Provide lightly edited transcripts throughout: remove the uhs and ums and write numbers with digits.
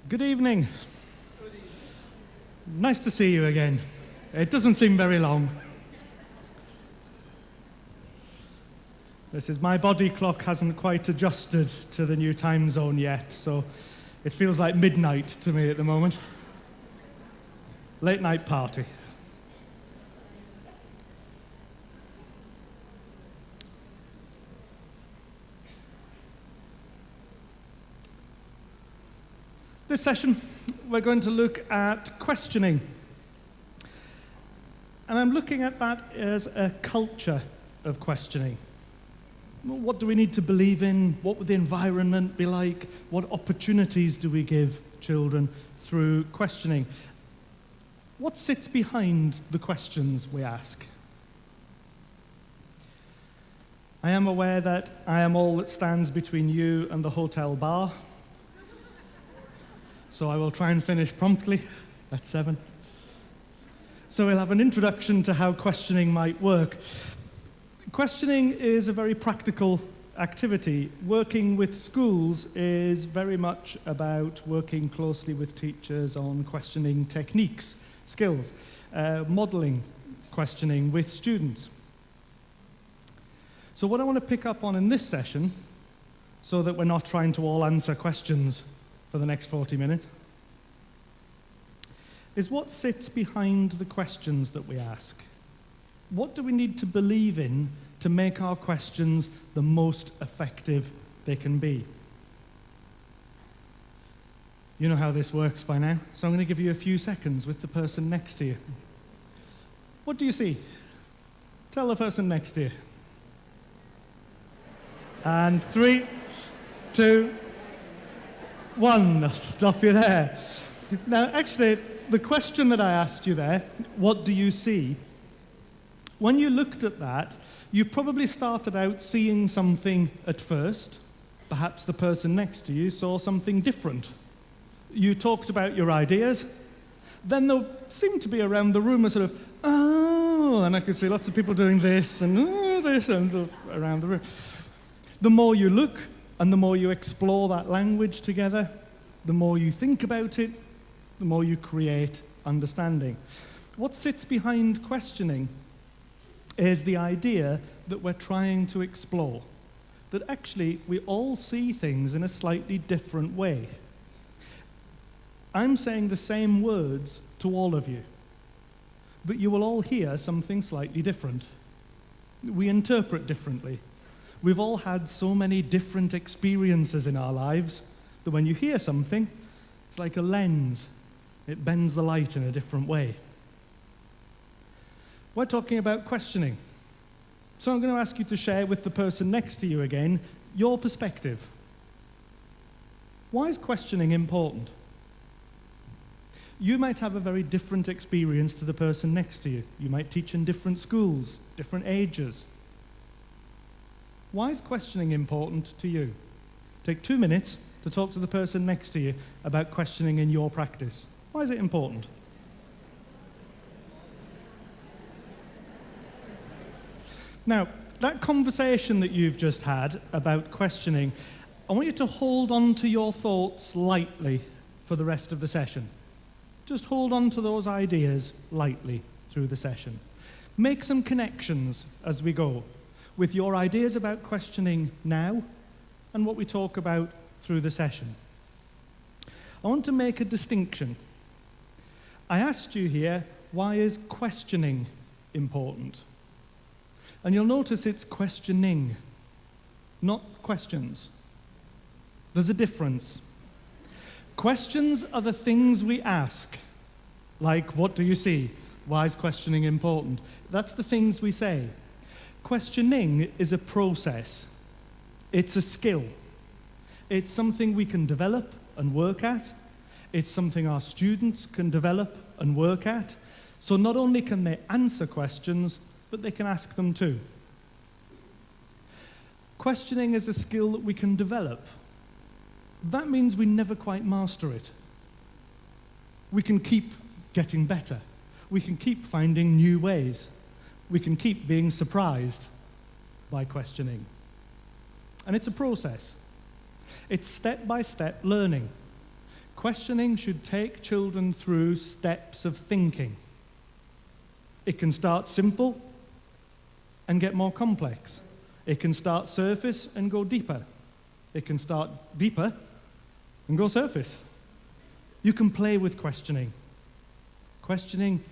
Good evening. Nice to see you again. It doesn't seem very long. My body clock hasn't quite adjusted to the new time zone yet, so it feels like midnight to me at the moment. Late night party. This session, we're going to look at questioning. And I'm looking at that as a culture of questioning. What do we need to believe in? What would the environment be like? What opportunities do we give children through questioning? What sits behind the questions we ask? I am aware that I am all that stands between you and the hotel bar. So I will try and finish promptly at 7. So we'll have an introduction to how questioning might work. Questioning is a very practical activity. Working with schools is very much about working closely with teachers on questioning techniques, skills, modeling questioning with students. So what I want to pick up on in this session, so that we're not trying to all answer questions for the next 40 minutes, is what sits behind the questions that we ask. What do we need to believe in to make our questions the most effective they can be? You know how this works by now, so I'm going to give you a few seconds with the person next to you. What do you see? Tell the person next to you. And 3, 2, 1. I'll stop you there. Now, actually, the question that I asked you there, what do you see? When you looked at that, you probably started out seeing something at first. Perhaps the person next to you saw something different. You talked about your ideas. Then there seemed to be around the room a sort of, oh, and I could see lots of people doing this and this and around the room. The more you look and the more you explore that language together, the more you think about it, the more you create understanding. What sits behind questioning is the idea that we're trying to explore, that actually we all see things in a slightly different way. I'm saying the same words to all of you, but you will all hear something slightly different. We interpret differently. We've all had so many different experiences in our lives that when you hear something, it's like a lens. It bends the light in a different way. We're talking about questioning. So I'm going to ask you to share with the person next to you again your perspective. Why is questioning important? You might have a very different experience to the person next to you. You might teach in different schools, different ages. Why is questioning important to you? Take 2 minutes to talk to the person next to you about questioning in your practice. Why is it important? Now, that conversation that you've just had about questioning, I want you to hold on to your thoughts lightly for the rest of the session. Just hold on to those ideas lightly through the session. Make some connections as we go with your ideas about questioning now and what we talk about through the session. I want to make a distinction. I asked you here, why is questioning important? And you'll notice it's questioning, not questions. There's a difference. Questions are the things we ask, like, what do you see? Why is questioning important? That's the things we say. Questioning is a process. It's a skill. It's something we can develop and work at. It's something our students can develop and work at. So not only can they answer questions, but they can ask them too. Questioning is a skill that we can develop. That means we never quite master it. We can keep getting better. We can keep finding new ways. We can keep being surprised by questioning. And it's a process. It's step-by-step learning. questioning should take children through steps of thinking. It can start simple and get more complex. It can start surface and go deeper. It can start deeper and go surface. You can play with questioning. Questioning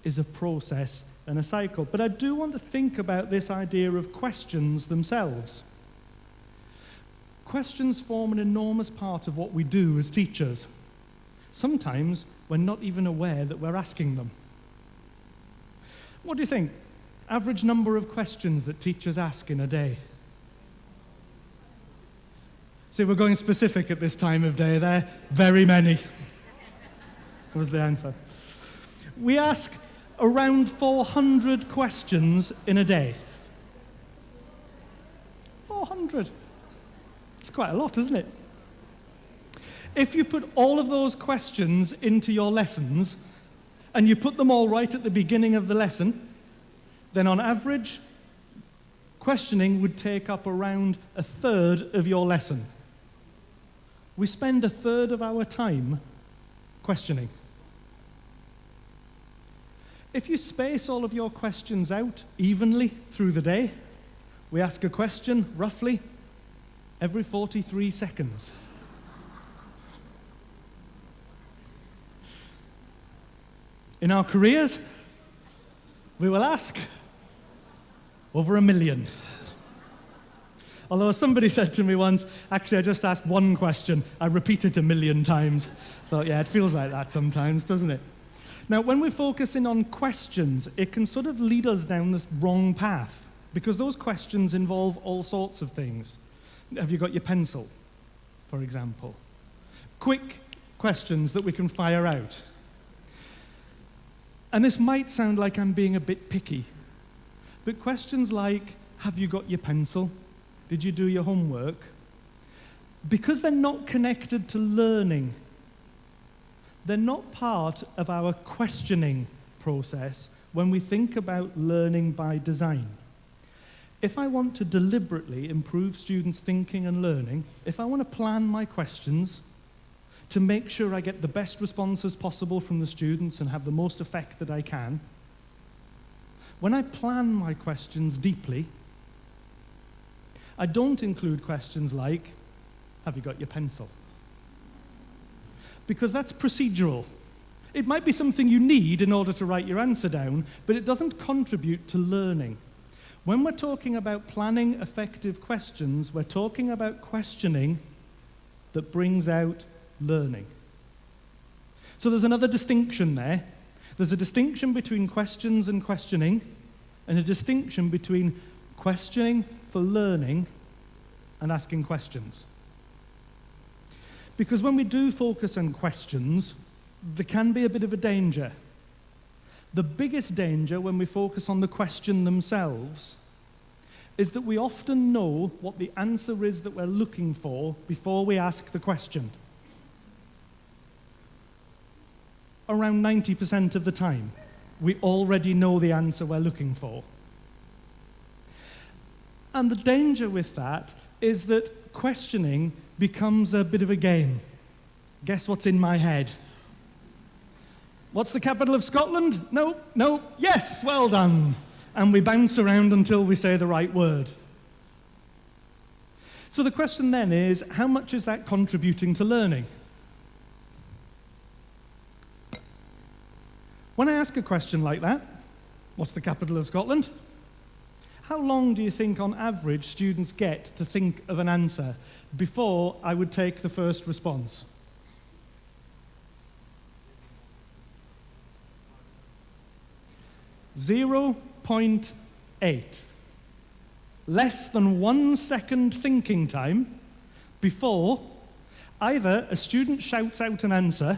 is a process and a cycle. But I do want to think about this idea of questions themselves. Questions form an enormous part of what we do as teachers. Sometimes we're not even aware that we're asking them. What do you think? Average number of questions that teachers ask in a day? See, we're going specific at this time of day there. Very many was the answer. We ask around 400 questions in a day. 400. It's quite a lot, isn't it? If you put all of those questions into your lessons and you put them all right at the beginning of the lesson, then on average, questioning would take up around a third of your lesson. We spend a third of our time questioning. If you space all of your questions out evenly through the day, we ask a question roughly every 43 seconds. In our careers, we will ask over 1 million. Although somebody said to me once, actually I just asked one question, I repeat it 1 million times. Thought, yeah, it feels like that sometimes, doesn't it? Now, when we're focusing on questions, it can sort of lead us down this wrong path, because those questions involve all sorts of things. Have you got your pencil, for example? Quick questions that we can fire out. And this might sound like I'm being a bit picky, but questions like, have you got your pencil? Did you do your homework? Because they're not connected to learning, they're not part of our questioning process when we think about learning by design. If I want to deliberately improve students' thinking and learning, if I want to plan my questions to make sure I get the best responses possible from the students and have the most effect that I can, when I plan my questions deeply, I don't include questions like, have you got your pencil? Because that's procedural. It might be something you need in order to write your answer down, but it doesn't contribute to learning. When we're talking about planning effective questions, we're talking about questioning that brings out learning. So there's another distinction there. There's a distinction between questions and questioning, and a distinction between questioning for learning and asking questions. Because when we do focus on questions, there can be a bit of a danger. The biggest danger when we focus on the question themselves is that we often know what the answer is that we're looking for before we ask the question. Around 90% of the time, we already know the answer we're looking for. And the danger with that is that questioning becomes a bit of a game. Guess what's in my head? What's the capital of Scotland? No, yes, well done. And we bounce around until we say the right word. So the question then is, how much is that contributing to learning? When I ask a question like that, what's the capital of Scotland? How long do you think on average students get to think of an answer before I would take the first response? .8. Less than 1 second thinking time before either a student shouts out an answer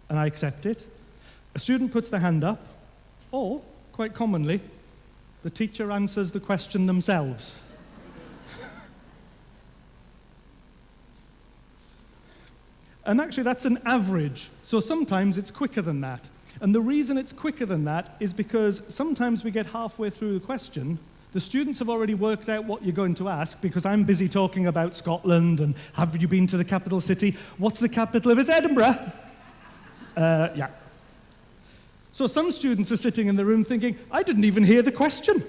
and I accept it, a student puts their hand up, or, quite commonly, the teacher answers the question themselves. And actually, that's an average. So sometimes it's quicker than that. And the reason it's quicker than that is because sometimes we get halfway through the question The students have already worked out what you're going to ask because I'm busy talking about Scotland and have you been to the capital city? What's the capital of it? Edinburgh. Yeah. So some students are sitting in the room thinking, I didn't even hear the question.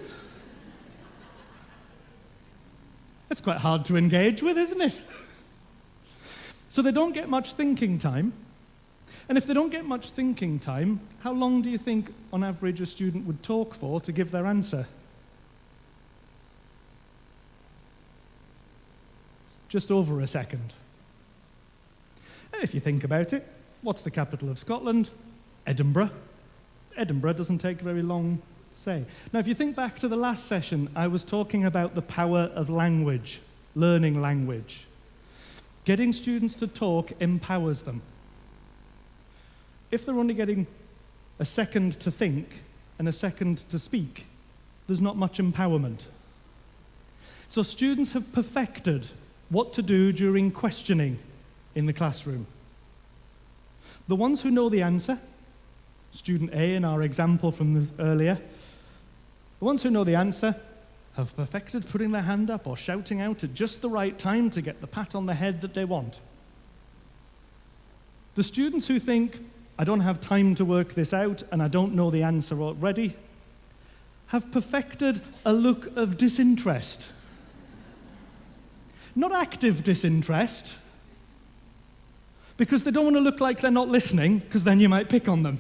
It's quite hard to engage with, isn't it? So they don't get much thinking time. And if they don't get much thinking time, how long do you think, on average, a student would talk for to give their answer? Just over a second. And if you think about it, what's the capital of Scotland? Edinburgh. Edinburgh doesn't take very long to say. Now, if you think back to the last session, I was talking about the power of language, learning language. Getting students to talk empowers them. If they're only getting a second to think and a second to speak, there's not much empowerment. So students have perfected what to do during questioning in the classroom. The ones who know the answer, student A in our example from earlier, the ones who know the answer have perfected putting their hand up or shouting out at just the right time to get the pat on the head that they want. The students who think, I don't have time to work this out and I don't know the answer already, have perfected a look of disinterest. Not active disinterest, because they don't want to look like they're not listening, because then you might pick on them.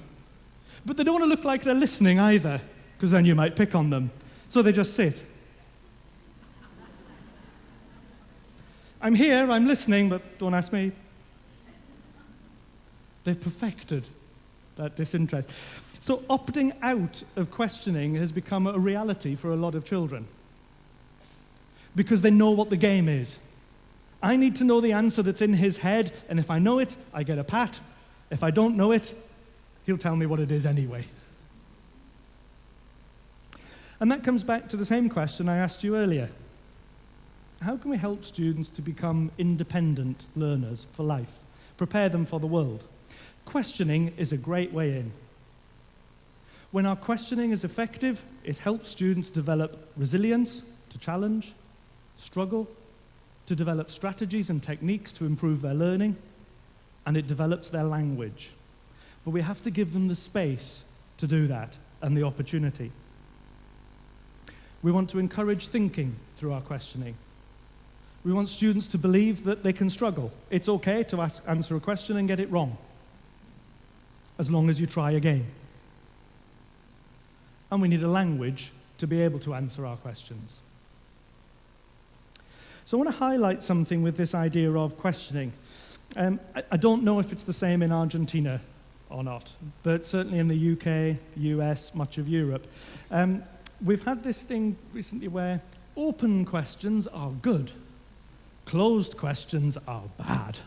But they don't want to look like they're listening either, because then you might pick on them. So they just sit. I'm here, I'm listening, but don't ask me. They've perfected that disinterest. So opting out of questioning has become a reality for a lot of children, because they know what the game is. I need to know the answer that's in his head, and if I know it, I get a pat. If I don't know it, he'll tell me what it is anyway. And that comes back to the same question I asked you earlier. How can we help students to become independent learners for life, prepare them for the world? Questioning is a great way in. When our questioning is effective, it helps students develop resilience to challenge, struggle, to develop strategies and techniques to improve their learning, and it develops their language. But we have to give them the space to do that and the opportunity. We want to encourage thinking through our questioning. We want students to believe that they can struggle. It's okay to answer a question and get it wrong, as long as you try again. And we need a language to be able to answer our questions. So I want to highlight something with this idea of questioning. I don't know if it's the same in Argentina or not, but certainly in the UK, the US, much of Europe. We've had this thing recently where open questions are good, closed questions are bad.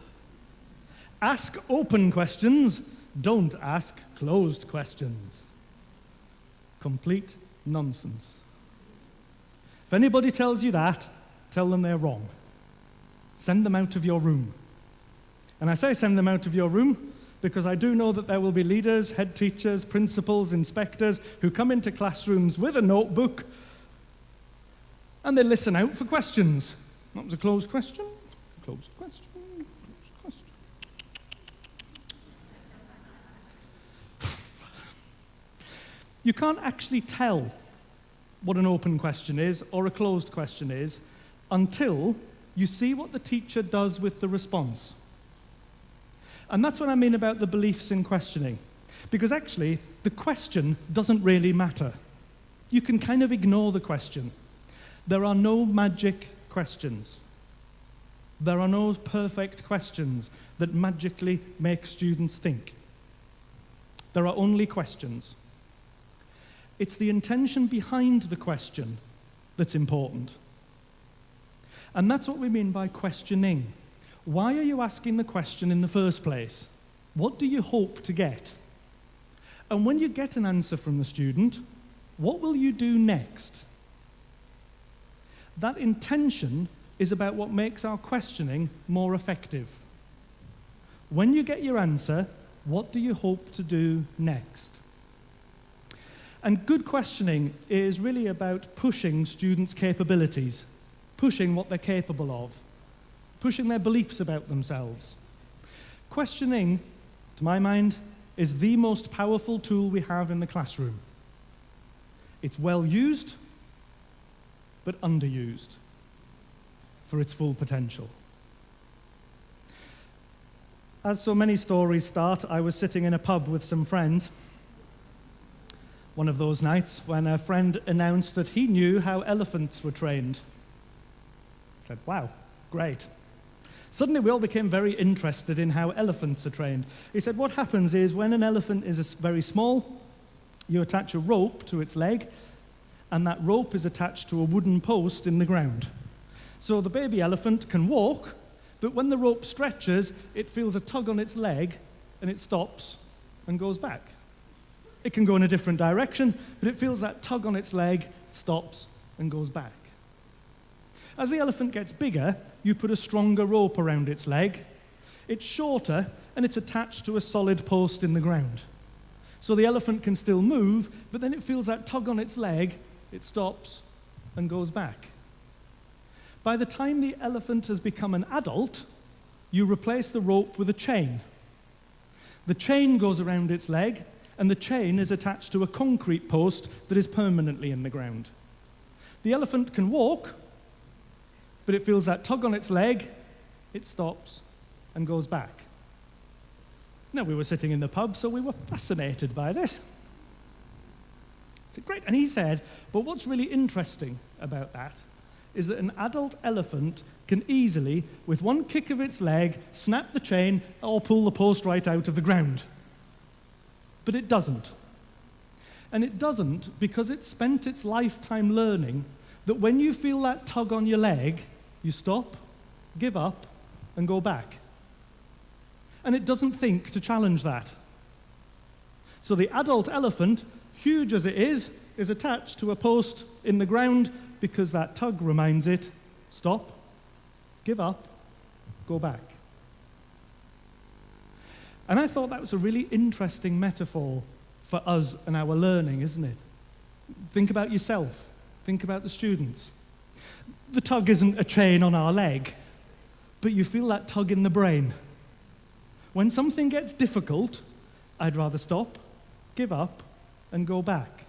Ask open questions, don't ask closed questions. Complete nonsense. If anybody tells you that, tell them they're wrong. Send them out of your room. And I say send them out of your room because I do know that there will be leaders, head teachers, principals, inspectors who come into classrooms with a notebook and they listen out for questions. That was a closed question. Closed question. Closed question. You can't actually tell what an open question is or a closed question is until you see what the teacher does with the response. And that's what I mean about the beliefs in questioning. Because actually, the question doesn't really matter. You can kind of ignore the question. There are no magic questions. There are no perfect questions that magically make students think. There are only questions. It's the intention behind the question that's important. And that's what we mean by questioning. Why are you asking the question in the first place? What do you hope to get? And when you get an answer from the student, what will you do next? That intention is about what makes our questioning more effective. When you get your answer, what do you hope to do next? And good questioning is really about pushing students' capabilities, pushing what they're capable of, pushing their beliefs about themselves. Questioning, to my mind, is the most powerful tool we have in the classroom. It's well used, but underused for its full potential. As so many stories start, I was sitting in a pub with some friends one of those nights when a friend announced that he knew how elephants were trained. I said, wow, great. Suddenly we all became very interested in how elephants are trained. He said, what happens is when an elephant is very small, you attach a rope to its leg, and that rope is attached to a wooden post in the ground. So the baby elephant can walk, but when the rope stretches, it feels a tug on its leg, and it stops and goes back. It can go in a different direction, but it feels that tug on its leg, stops, and goes back. As the elephant gets bigger, you put a stronger rope around its leg. It's shorter, and it's attached to a solid post in the ground. So the elephant can still move, but then it feels that tug on its leg, it stops, and goes back. By the time the elephant has become an adult, you replace the rope with a chain. The chain goes around its leg, and the chain is attached to a concrete post that is permanently in the ground. The elephant can walk, but it feels that tug on its leg, it stops, and goes back. Now, we were sitting in the pub, so we were fascinated by this. I said, great. And he said, but what's really interesting about that is that an adult elephant can easily, with one kick of its leg, snap the chain or pull the post right out of the ground. But it doesn't. And it doesn't because it spent its lifetime learning that when you feel that tug on your leg, you stop, give up, and go back. And it doesn't think to challenge that. So the adult elephant, huge as it is attached to a post in the ground because that tug reminds it, stop, give up, go back. And I thought that was a really interesting metaphor for us and our learning, isn't it? Think about yourself. Think about the students. The tug isn't a chain on our leg, but you feel that tug in the brain. When something gets difficult, I'd rather stop, give up, and go back.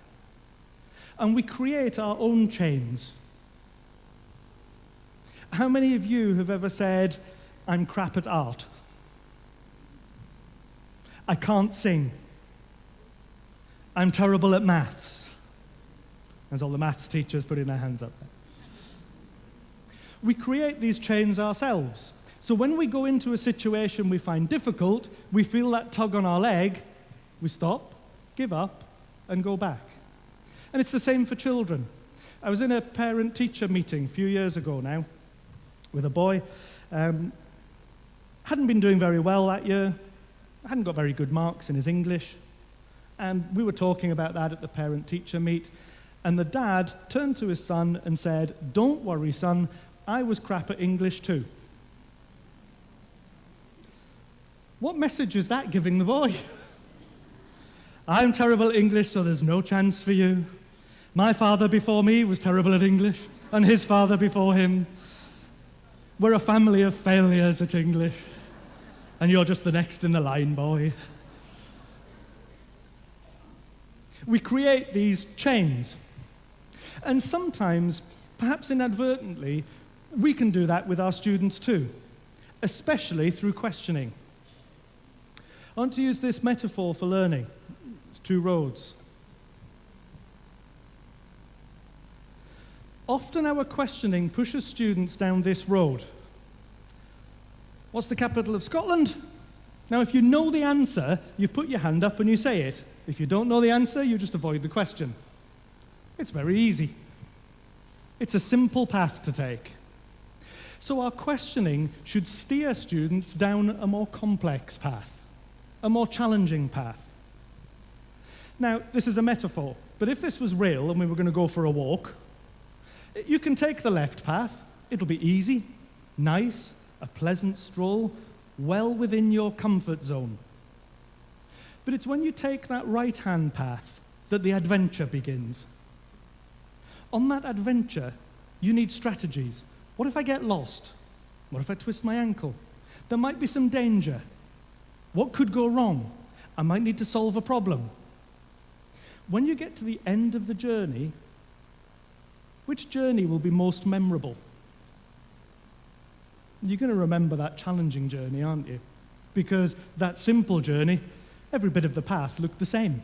And we create our own chains. How many of you have ever said, I'm crap at art? I can't sing. I'm terrible at maths. As all the maths teachers putting their hands up there. We create these chains ourselves. So when we go into a situation we find difficult, we feel that tug on our leg, we stop, give up, and go back. And it's the same for children. I was in a parent-teacher meeting a few years ago now with a boy. Hadn't been doing very well that year. Hadn't got very good marks in his English. And we were talking about that at the parent-teacher meet. And the dad turned to his son and said, don't worry, son, I was crap at English too. What message is that giving the boy? I'm terrible at English, so there's no chance for you. My father before me was terrible at English, and his father before him. We're a family of failures at English, and you're just the next in the line, boy. We create these chains. And sometimes, perhaps inadvertently, we can do that with our students too, especially through questioning. I want to use this metaphor for learning. It's two roads. Often our questioning pushes students down this road. What's the capital of Scotland? Now, if you know the answer, you put your hand up and you say it. If you don't know the answer, you just avoid the question. It's very easy. It's a simple path to take. So our questioning should steer students down a more complex path, a more challenging path. Now, this is a metaphor, but if this was real and we were going to go for a walk, you can take the left path. It'll be easy, nice, a pleasant stroll, well within your comfort zone. But it's when you take that right-hand path that the adventure begins. On that adventure, you need strategies. What if I get lost? What if I twist my ankle? There might be some danger. What could go wrong? I might need to solve a problem. When you get to the end of the journey, which journey will be most memorable? You're going to remember that challenging journey, aren't you? Because that simple journey, every bit of the path looked the same.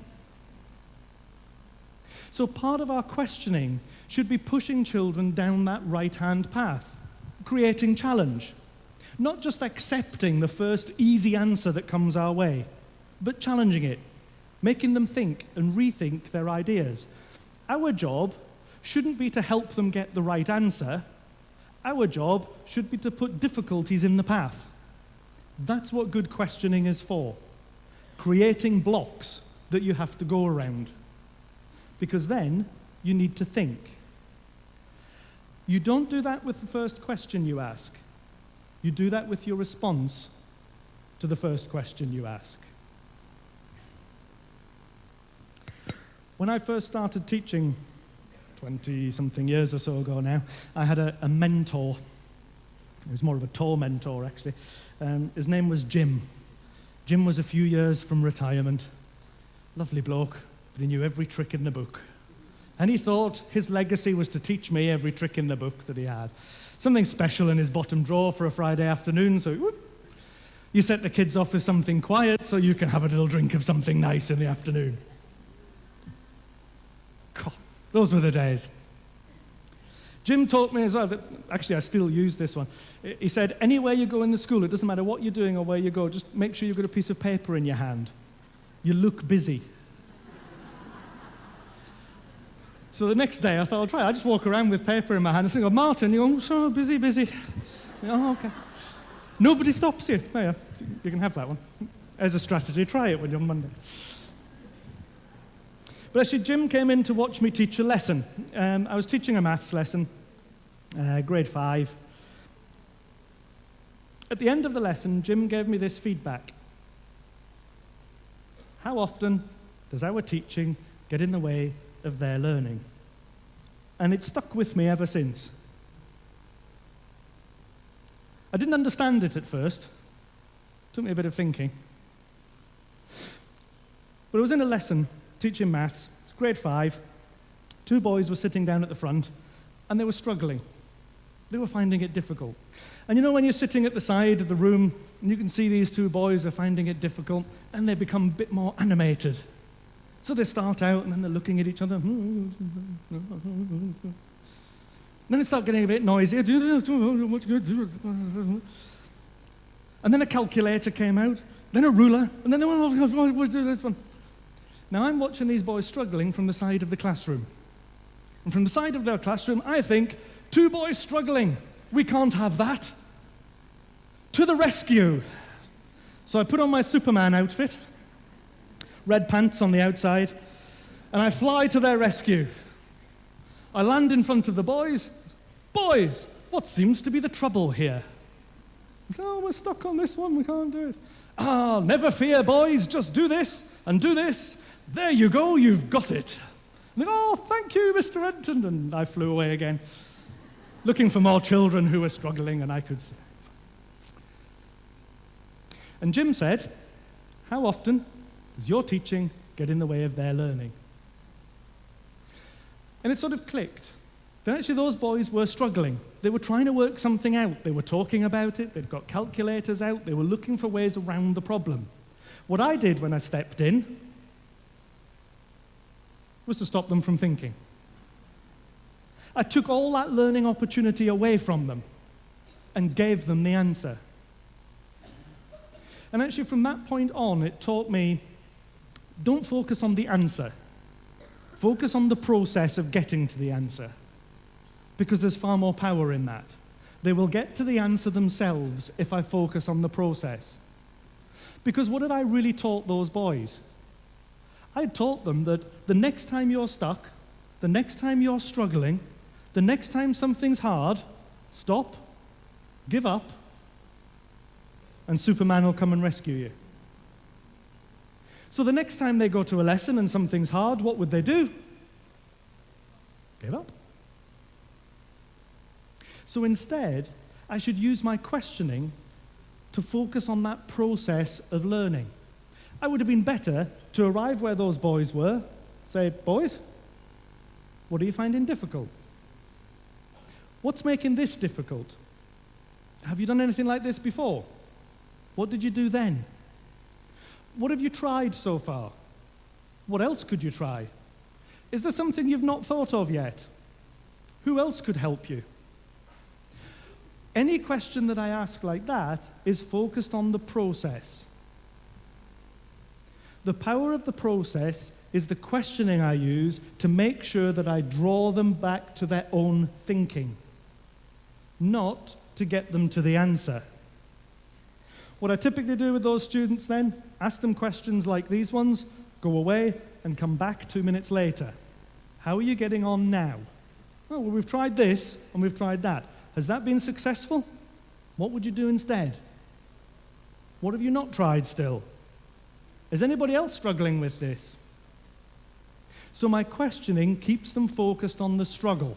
So part of our questioning should be pushing children down that right-hand path, creating challenge. Not just accepting the first easy answer that comes our way, but challenging it, making them think and rethink their ideas. Our job shouldn't be to help them get the right answer. Our job should be to put difficulties in the path. That's what good questioning is for. Creating blocks that you have to go around. Because then you need to think. You don't do that with the first question you ask. You do that with your response to the first question you ask. When I first started teaching 20-something years or so ago now, I had a mentor. He was more of a tour mentor, actually. His name was Jim. Jim was a few years from retirement. Lovely bloke, but he knew every trick in the book. And he thought his legacy was to teach me every trick in the book that he had. Something special in his bottom drawer for a Friday afternoon, so whoop, you set the kids off with something quiet so you can have a little drink of something nice in the afternoon. God, those were the days. Jim taught me as well, that, actually I still use this one. He said, anywhere you go in the school, it doesn't matter what you're doing or where you go, just make sure you've got a piece of paper in your hand. You look busy. So the next day I thought, I'll try. I just walk around with paper in my hand and say, oh, Martin, you're so busy. Oh, okay. Nobody stops you. Oh, yeah, you can have that one. As a strategy, try it when you're on Monday. But actually, Jim came in to watch me teach a lesson. I was teaching a maths lesson, grade 5. At the end of the lesson, Jim gave me this feedback. How often does our teaching get in the way of their learning? And it's stuck with me ever since. I didn't understand it at first. It took me a bit of thinking. But I was in a lesson teaching maths. It's grade 5. 2 boys were sitting down at the front, and they were struggling. They were finding it difficult. And you know when you're sitting at the side of the room, and you can see these 2 boys are finding it difficult, and they become a bit more animated. So they start out, and then they're looking at each other. And then they start getting a bit noisy. And then a calculator came out, then a ruler, and then we'll do this one. Now I'm watching these boys struggling from the side of the classroom. And from the side of their classroom, I think, 2 boys struggling. We can't have that. To the rescue. So I put on my Superman outfit, red pants on the outside, and I fly to their rescue. I land in front of the boys. Boys, what seems to be the trouble here? Oh, we're stuck on this one, we can't do it. Ah, never fear, boys, just do this and do this. There you go, you've got it. And they go, oh, thank you, Mr. Renton. And I flew away again, looking for more children who were struggling, and I could save. And Jim said, how often does your teaching get in the way of their learning? And it sort of clicked. That actually those boys were struggling. They were trying to work something out. They were talking about it. They'd got calculators out. They were looking for ways around the problem. What I did when I stepped in was to stop them from thinking. I took all that learning opportunity away from them and gave them the answer. And actually from that point on, it taught me, don't focus on the answer. Focus on the process of getting to the answer, because there's far more power in that. They will get to the answer themselves if I focus on the process. Because what had I really taught those boys? I taught them that the next time you're stuck, the next time you're struggling, the next time something's hard, stop, give up, and Superman will come and rescue you. So the next time they go to a lesson and something's hard, what would they do? Give up. So instead, I should use my questioning to focus on that process of learning. I would have been better to arrive where those boys were, say, boys, what are you finding difficult? What's making this difficult? Have you done anything like this before? What did you do then? What have you tried so far? What else could you try? Is there something you've not thought of yet? Who else could help you? Any question that I ask like that is focused on the process. The power of the process is the questioning I use to make sure that I draw them back to their own thinking, not to get them to the answer. What I typically do with those students then, ask them questions like these ones, go away and come back 2 minutes later. How are you getting on now? Oh, well, we've tried this and we've tried that. Has that been successful? What would you do instead? What have you not tried still? Is anybody else struggling with this? So my questioning keeps them focused on the struggle.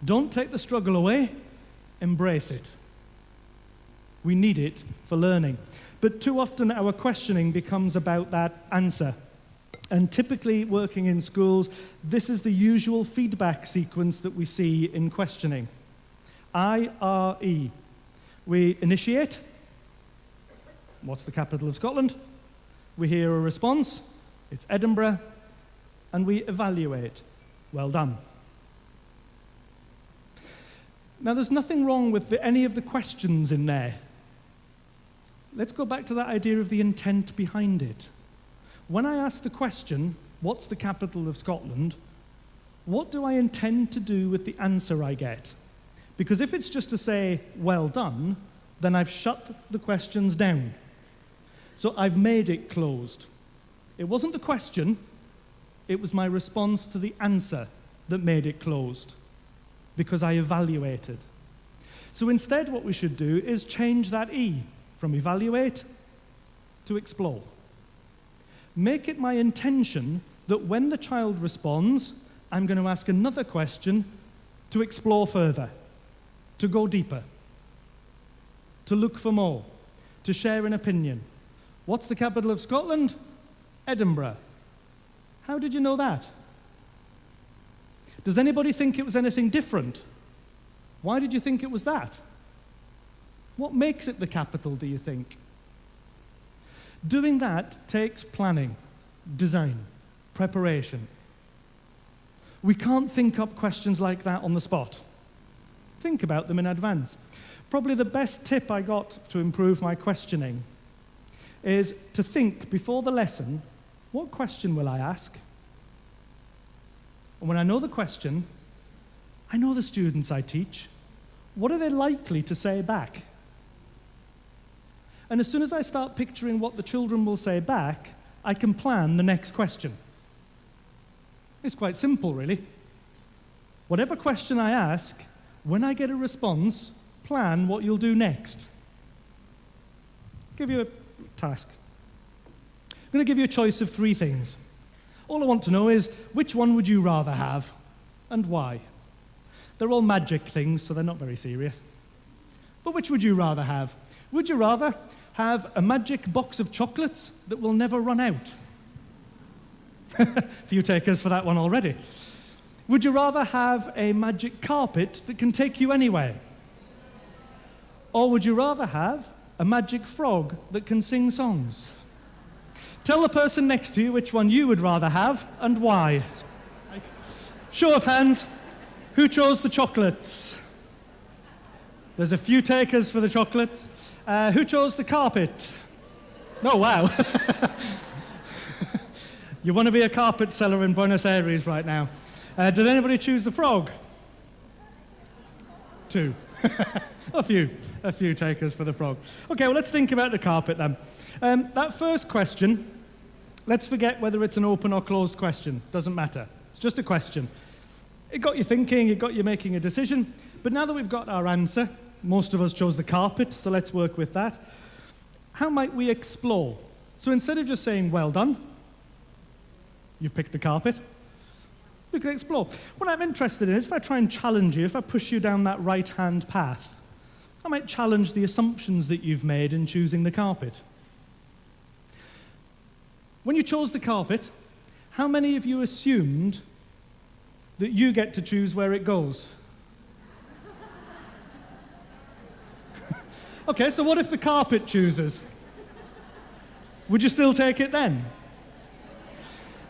Don't take the struggle away, embrace it. We need it for learning. But too often our questioning becomes about that answer. And typically working in schools, this is the usual feedback sequence that we see in questioning. I-R-E. We initiate. What's the capital of Scotland? We hear a response. It's Edinburgh. And we evaluate. Well done. Now, there's nothing wrong with any of the questions in there. Let's go back to that idea of the intent behind it. When I ask the question, what's the capital of Scotland, what do I intend to do with the answer I get? Because if it's just to say, well done, then I've shut the questions down. So I've made it closed. It wasn't the question, it was my response to the answer that made it closed, because I evaluated. So instead what we should do is change that E from evaluate to explore. Make it my intention that when the child responds, I'm going to ask another question to explore further, to go deeper, to look for more, to share an opinion. What's the capital of Scotland? Edinburgh. How did you know that? Does anybody think it was anything different? Why did you think it was that? What makes it the capital, do you think? Doing that takes planning, design, preparation. We can't think up questions like that on the spot. Think about them in advance. Probably the best tip I got to improve my questioning is to think before the lesson, what question will I ask? And when I know the question, I know the students I teach. What are they likely to say back? And as soon as I start picturing what the children will say back, I can plan the next question. It's quite simple, really. Whatever question I ask, when I get a response, plan what you'll do next. I'll give you a task. I'm going to give you a choice of 3 things. All I want to know is, which one would you rather have, and why? They're all magic things, so they're not very serious. But which would you rather have? Would you rather have a magic box of chocolates that will never run out? A few takers for that one already. Would you rather have a magic carpet that can take you anywhere? Or would you rather have a magic frog that can sing songs? Tell the person next to you which one you would rather have and why. Show of hands, who chose the chocolates? There's a few takers for the chocolates. Who chose the carpet? Oh, wow. You want to be a carpet seller in Buenos Aires right now. Did anybody choose the frog? 2. A few takers for the frog. Okay, well, let's think about the carpet then. That first question, let's forget whether it's an open or closed question. Doesn't matter. It's just a question. It got you thinking, it got you making a decision. But now that we've got our answer, most of us chose the carpet, so let's work with that. How might we explore? So instead of just saying, well done, you've picked the carpet, we can explore. What I'm interested in is if I try and challenge you, if I push you down that right-hand path, I might challenge the assumptions that you've made in choosing the carpet. When you chose the carpet, how many of you assumed that you get to choose where it goes? Okay, so what if the carpet chooses? Would you still take it then?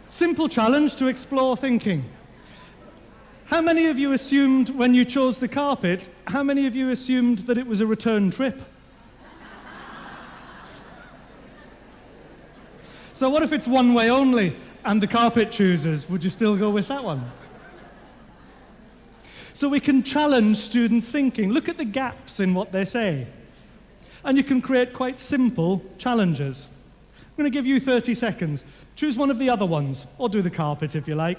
Simple challenge to explore thinking. How many of you assumed when you chose the carpet, how many of you assumed that it was a return trip? So what if it's one way only and the carpet chooses? Would you still go with that one? So we can challenge students' thinking. Look at the gaps in what they say. And you can create quite simple challenges. I'm going to give you 30 seconds. Choose one of the other ones, or do the carpet if you like.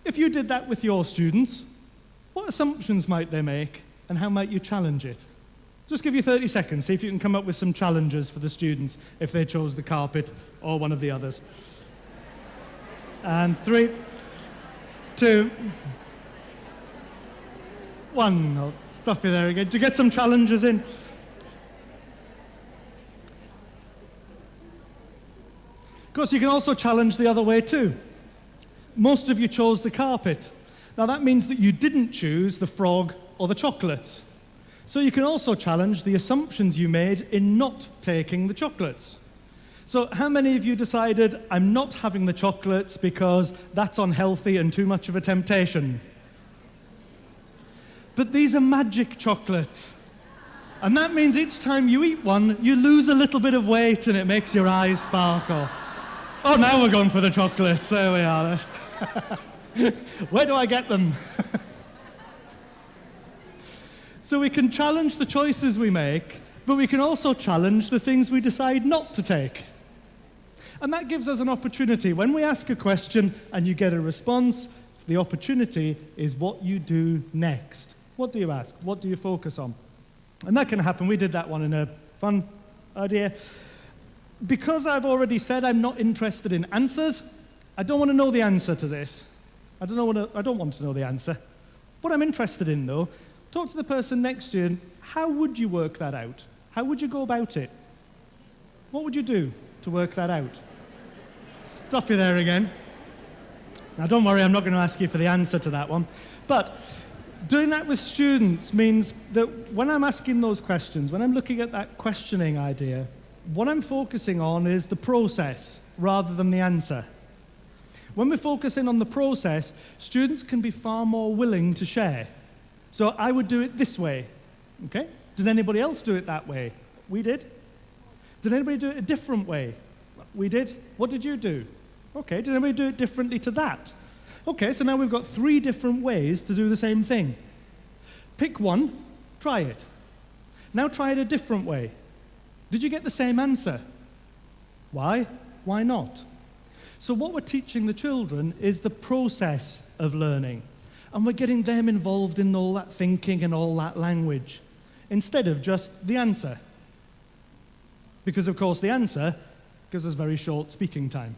If you did that with your students, what assumptions might they make, and how might you challenge it? Just give you 30 seconds, see if you can come up with some challenges for the students if they chose the carpet or one of the others. And 3, 2, 1. I'll stuff you there again. Did you get some challenges in? Of course, you can also challenge the other way too. Most of you chose the carpet. Now that means that you didn't choose the frog or the chocolates. So you can also challenge the assumptions you made in not taking the chocolates. So how many of you decided, I'm not having the chocolates because that's unhealthy and too much of a temptation? But these are magic chocolates. And that means each time you eat one, you lose a little bit of weight and it makes your eyes sparkle. Oh, now we're going for the chocolates. There we are. Where do I get them? So we can challenge the choices we make, but we can also challenge the things we decide not to take. And that gives us an opportunity. When we ask a question and you get a response, the opportunity is what you do next. What do you ask? What do you focus on? And that can happen. We did that one in a fun idea. Because I've already said I'm not interested in answers, I don't want to know the answer to this. I don't want to know the answer. What I'm interested in, though, talk to the person next to you, and how would you work that out? How would you go about it? What would you do to work that out? Stop you there again. Now, don't worry, I'm not going to ask you for the answer to that one. But doing that with students means that when I'm asking those questions, when I'm looking at that questioning idea, what I'm focusing on is the process rather than the answer. When we're focusing on the process, students can be far more willing to share. So I would do it this way, okay? Did anybody else do it that way? We did. Did anybody do it a different way? We did. What did you do? Okay, did anybody do it differently to that? Okay, so now we've got 3 different ways to do the same thing. Pick one, try it. Now try it a different way. Did you get the same answer? Why? Why not? So what we're teaching the children is the process of learning. And we're getting them involved in all that thinking and all that language, instead of just the answer. Because, of course, the answer gives us very short speaking time.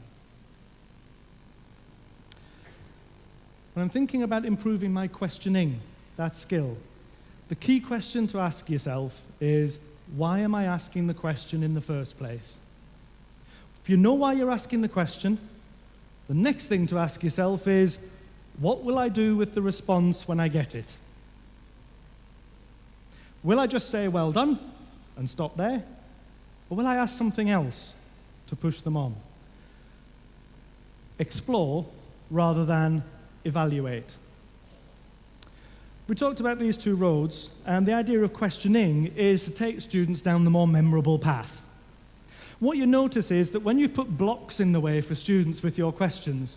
When I'm thinking about improving my questioning, that skill, the key question to ask yourself is, why am I asking the question in the first place? If you know why you're asking the question, the next thing to ask yourself is, what will I do with the response when I get it? Will I just say, well done, and stop there? Or will I ask something else to push them on? Explore rather than evaluate. We talked about these 2 roads, and the idea of questioning is to take students down the more memorable path. What you notice is that when you put blocks in the way for students with your questions,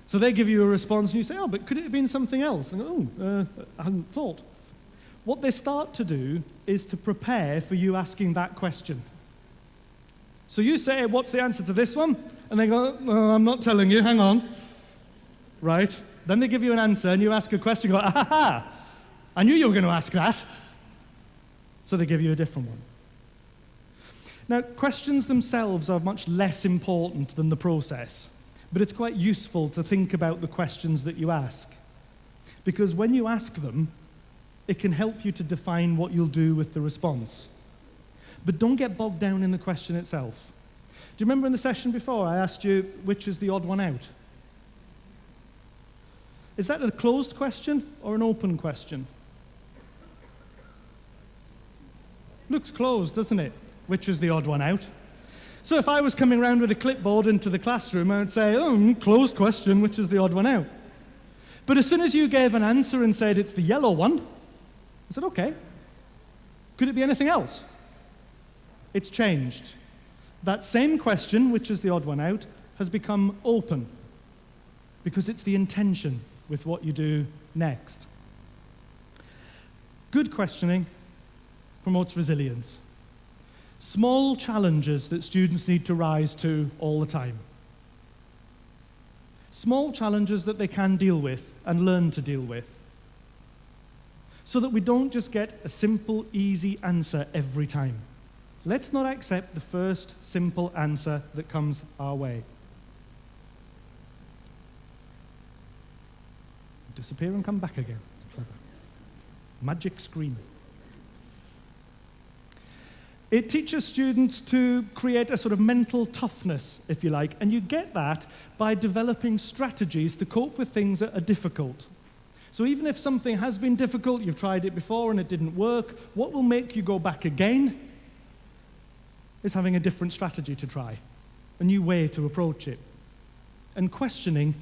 so they give you a response and you say, oh, but could it have been something else? And go, I hadn't thought. What they start to do is to prepare for you asking that question. So you say, what's the answer to this one? And they go, I'm not telling you, hang on. Right? Then they give you an answer and you ask a question, you go, aha, I knew you were going to ask that. So they give you a different one. Now, questions themselves are much less important than the process, but it's quite useful to think about the questions that you ask. Because when you ask them, it can help you to define what you'll do with the response. But don't get bogged down in the question itself. Do you remember in the session before I asked you which is the odd one out? Is that a closed question or an open question? Looks closed, doesn't it? Which is the odd one out? So if I was coming around with a clipboard into the classroom, I would say, closed question, which is the odd one out? But as soon as you gave an answer and said it's the yellow one, I said, okay. Could it be anything else? It's changed. That same question, which is the odd one out, has become open because it's the intention with what you do next. Good questioning promotes resilience. Small challenges that students need to rise to all the time. Small challenges that they can deal with and learn to deal with. So that we don't just get a simple, easy answer every time. Let's not accept the first simple answer that comes our way. Disappear and come back again. Clever. Magic screen. It teaches students to create a sort of mental toughness, if you like, and you get that by developing strategies to cope with things that are difficult. So even if something has been difficult, you've tried it before and it didn't work, what will make you go back again is having a different strategy to try, a new way to approach it. And questioning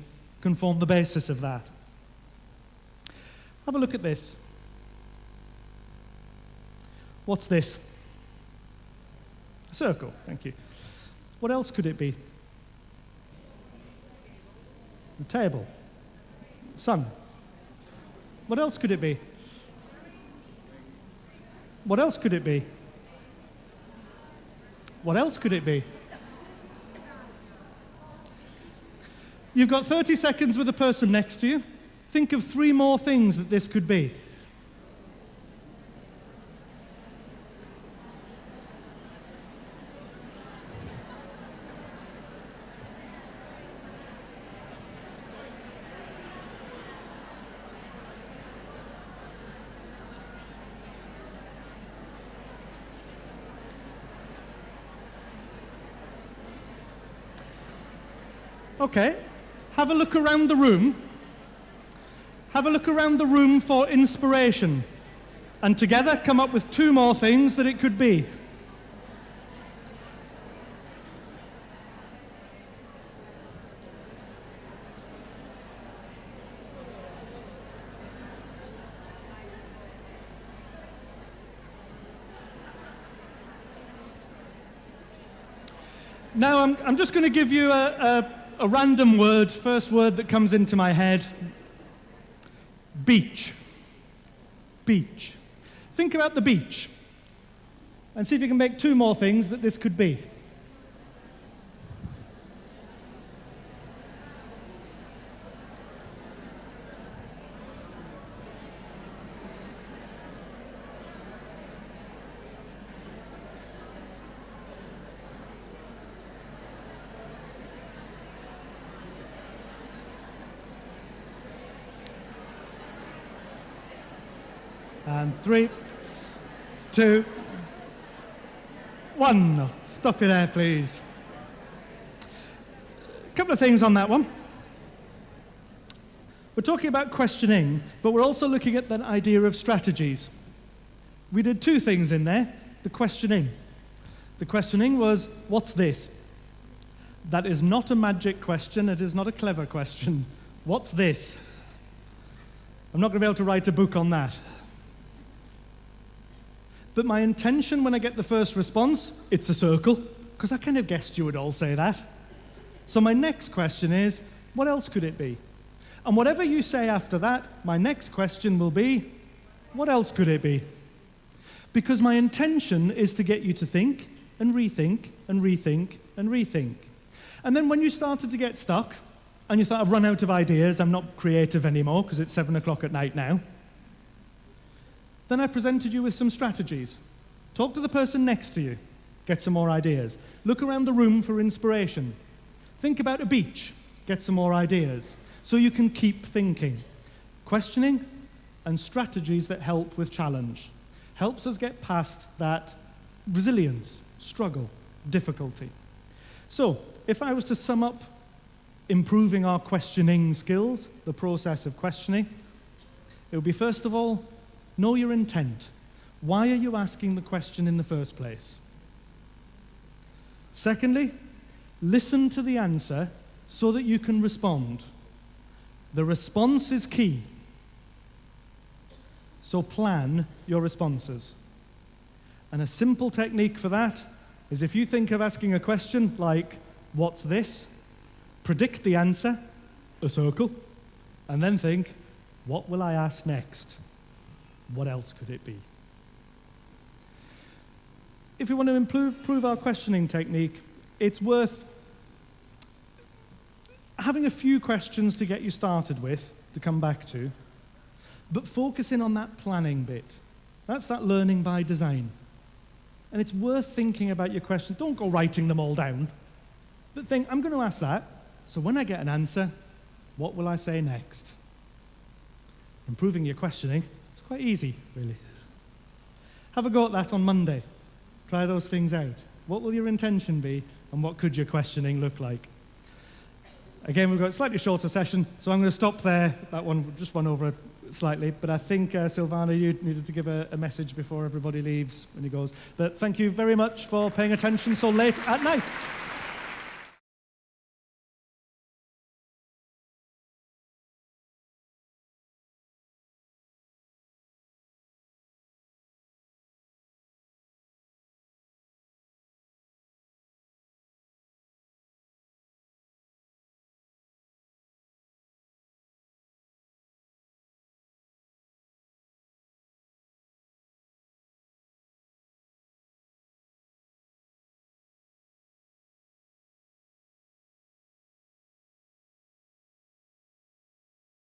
can form the basis of that. Have a look at this. What's this? A circle, thank you. What else could it be? A table. Sun. What else could it be? What else could it be? What else could it be? You've got 30 seconds with the person next to you. Think of 3 more things that this could be. Okay, have a look around the room. Have a look around the room for inspiration. And together come up with 2 more things that it could be. Now I'm just going to give you a random word, first word that comes into my head. Beach. Beach. Think about the beach and see if you can make 2 more things that this could be. And 3, 2, 1. I'll stop you there, please. A couple of things on that one. We're talking about questioning, but we're also looking at that idea of strategies. We did 2 things in there. The questioning. The questioning was, what's this? That is not a magic question. It is not a clever question. What's this? I'm not going to be able to write a book on that. But my intention when I get the first response, it's a circle, because I kind of guessed you would all say that. So my next question is, what else could it be? And whatever you say after that, my next question will be, what else could it be? Because my intention is to get you to think and rethink and rethink and rethink. And then when you started to get stuck, and you thought, I've run out of ideas, I'm not creative anymore, because it's 7 o'clock at night now, then I presented you with some strategies. Talk to the person next to you. get some more ideas. Look around the room for inspiration. Think about a beach, get some more ideas. So you can keep thinking. Questioning and strategies that help with challenge. Helps us get past that resilience, struggle, difficulty. So, if I was to sum up improving our questioning skills, the process of questioning, it would be, first of all, know your intent. Why are you asking the question in the first place? Secondly, listen to the answer so that you can respond. The response is key. So plan your responses. And a simple technique for that is, if you think of asking a question like, what's this? Predict the answer, a circle, and then think, what will I ask next? What else could it be? If we want to improve our questioning technique, it's worth having a few questions to get you started with, to come back to, but focusing on that planning bit. That's that learning by design. And it's worth thinking about your questions. Don't go writing them all down, but think, I'm going to ask that, so when I get an answer, what will I say next? Improving your questioning is quite easy, really. Have a go at that on Monday. Try those things out. What will your intention be, and what could your questioning look like? Again, we've got a slightly shorter session, so I'm going to stop there. That one just run over slightly, but I think, Silvana, you needed to give a message before everybody leaves when he goes. But thank you very much for paying attention so late at night.